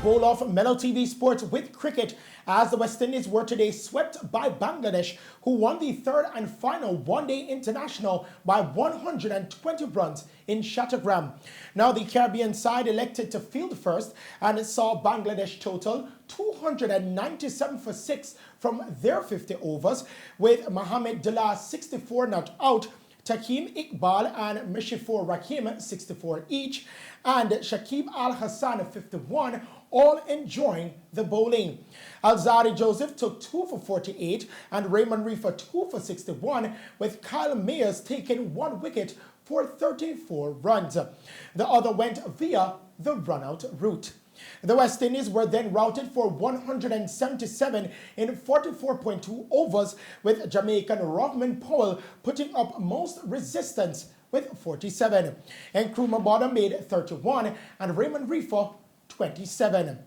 bowl off Mello TV Sports with cricket as the West Indies were today swept by Bangladesh, who won the third and final one-day international by 120 runs in Chattogram. Now the Caribbean side elected to field first and it saw Bangladesh total 297 for 6 from their 50 overs, with Mohamed Dullah 64 not out, Takeem Iqbal and Mishifur Rakim 64 each, and Shakib Al Hassan 51, all enjoying the bowling. Alzari Joseph took 2 for 48 and Raymond Reefer 2 for 61, with Kyle Mayers taking 1 wicket for 34 runs. The other went via the run-out route. The West Indies were then routed for 177 in 44.2 overs, with Jamaican Rothman Powell putting up most resistance with 47. Nkrumah Bottom made 31 and Raymond Reefer 27.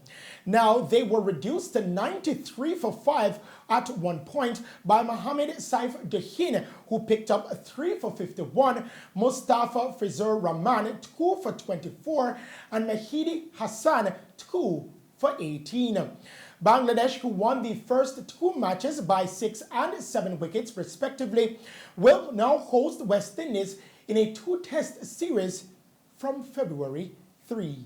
Now they were reduced to 93 for 5 at one point by Mohamed Saif Dahin, who picked up 3 for 51, Mustafa Fizur Rahman 2 for 24, and Mahidi Hassan 2 for 18. Bangladesh, who won the first 2 matches by 6 and 7 wickets respectively, will now host West Indies in a 2-test series from February 3.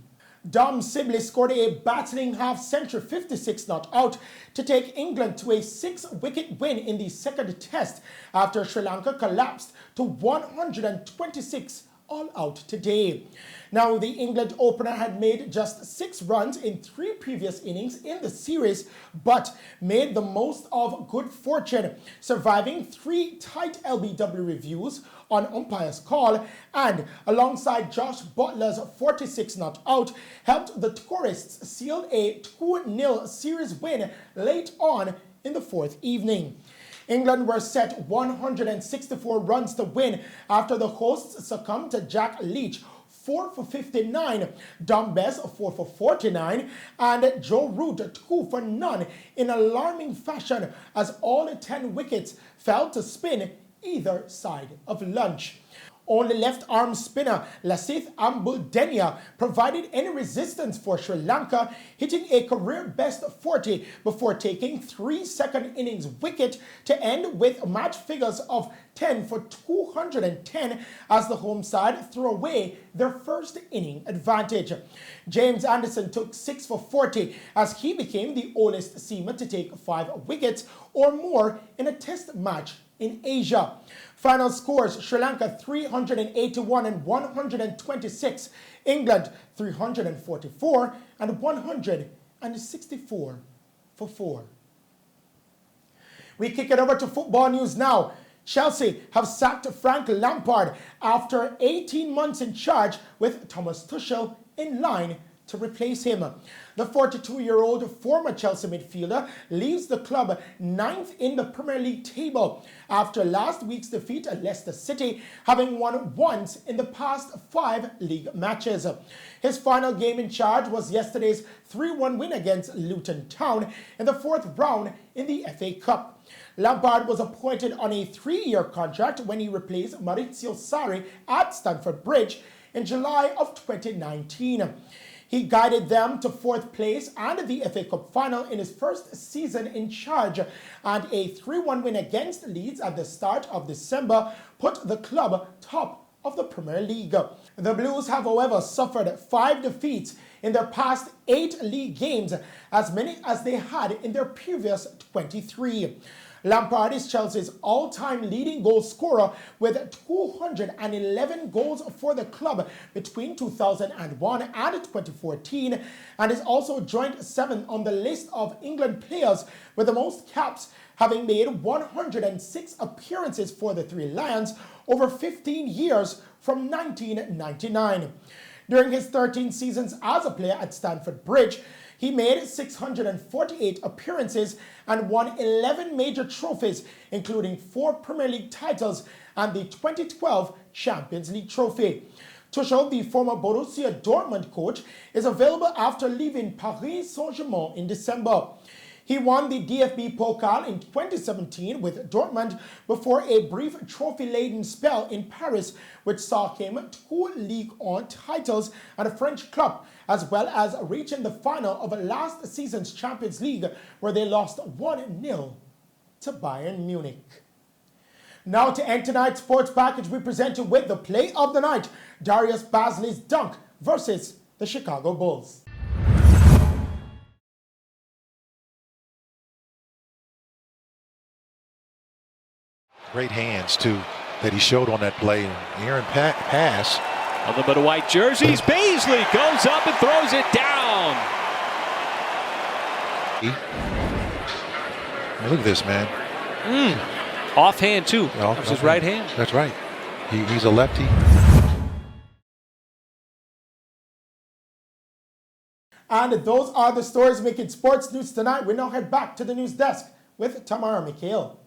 Dom Sibley scored a battering half-century 56 not out to take England to a 6-wicket win in the second test after Sri Lanka collapsed to 126 all out today. Now, the England opener had made just 6 runs in 3 previous innings in the series, but made the most of good fortune, surviving 3 tight LBW reviews on umpire's call, and alongside Josh Butler's 46 not out, helped the tourists seal a 2-0 series win late on in the 4th evening. England were set 164 runs to win after the hosts succumbed to Jack Leach 4 for 59, Dom Bess 4 for 49, and Joe Root 2 for none in alarming fashion as all 10 wickets fell to spin either side of lunch. Only left-arm spinner Lasith Ambuldenia provided any resistance for Sri Lanka, hitting a career-best 40 before taking 3 second innings wicket to end with match figures of 10 for 210 as the home side threw away their first inning advantage. James Anderson took 6 for 40 as he became the oldest seamer to take 5 wickets or more in a test match in Asia. Final scores: Sri Lanka 381 and 126, England 344 and 164 for 4. We kick it over to football news now. Chelsea have sacked Frank Lampard after 18 months in charge, with Thomas Tuchel in line to replace him. The 42-year-old former Chelsea midfielder leaves the club 9th in the Premier League table after last week's defeat at Leicester City, having won once in the past 5 league matches. His final game in charge was yesterday's 3-1 win against Luton Town in the 4th round in the FA Cup. Lampard was appointed on a 3-year contract when he replaced Maurizio Sarri at Stamford Bridge in July of 2019. He guided them to 4th place and the FA Cup final in his first season in charge, and a 3-1 win against Leeds at the start of December put the club top of the Premier League. The Blues have, however, suffered 5 defeats in their past 8 league games, as many as they had in their previous 23. Lampard is Chelsea's all-time leading goal scorer with 211 goals for the club between 2001 and 2014, and is also joint 7th on the list of England players with the most caps, having made 106 appearances for the Three Lions over 15 years from 1999. During his 13 seasons as a player at Stamford Bridge, he made 648 appearances and won 11 major trophies, including 4 Premier League titles and the 2012 Champions League trophy. Tuchel, the former Borussia Dortmund coach, is available after leaving Paris Saint-Germain in December. He won the DFB Pokal in 2017 with Dortmund before a brief trophy-laden spell in Paris, which saw him 2 Ligue 1 titles at a French club, as well as reaching the final of last season's Champions League, where they lost 1-0 to Bayern Munich. Now to end tonight's sports package, we present you with the play of the night, Darius Bazley's dunk versus the Chicago Bulls. Great hands, too, that he showed on that play. Aaron pass. A little bit of white jerseys. Bazley goes up and throws it down. Look at this, man. Offhand, too. That was his right hand. That's right. He's a lefty. And those are the stories making sports news tonight. We now head back to the news desk with Tamara Mikhail.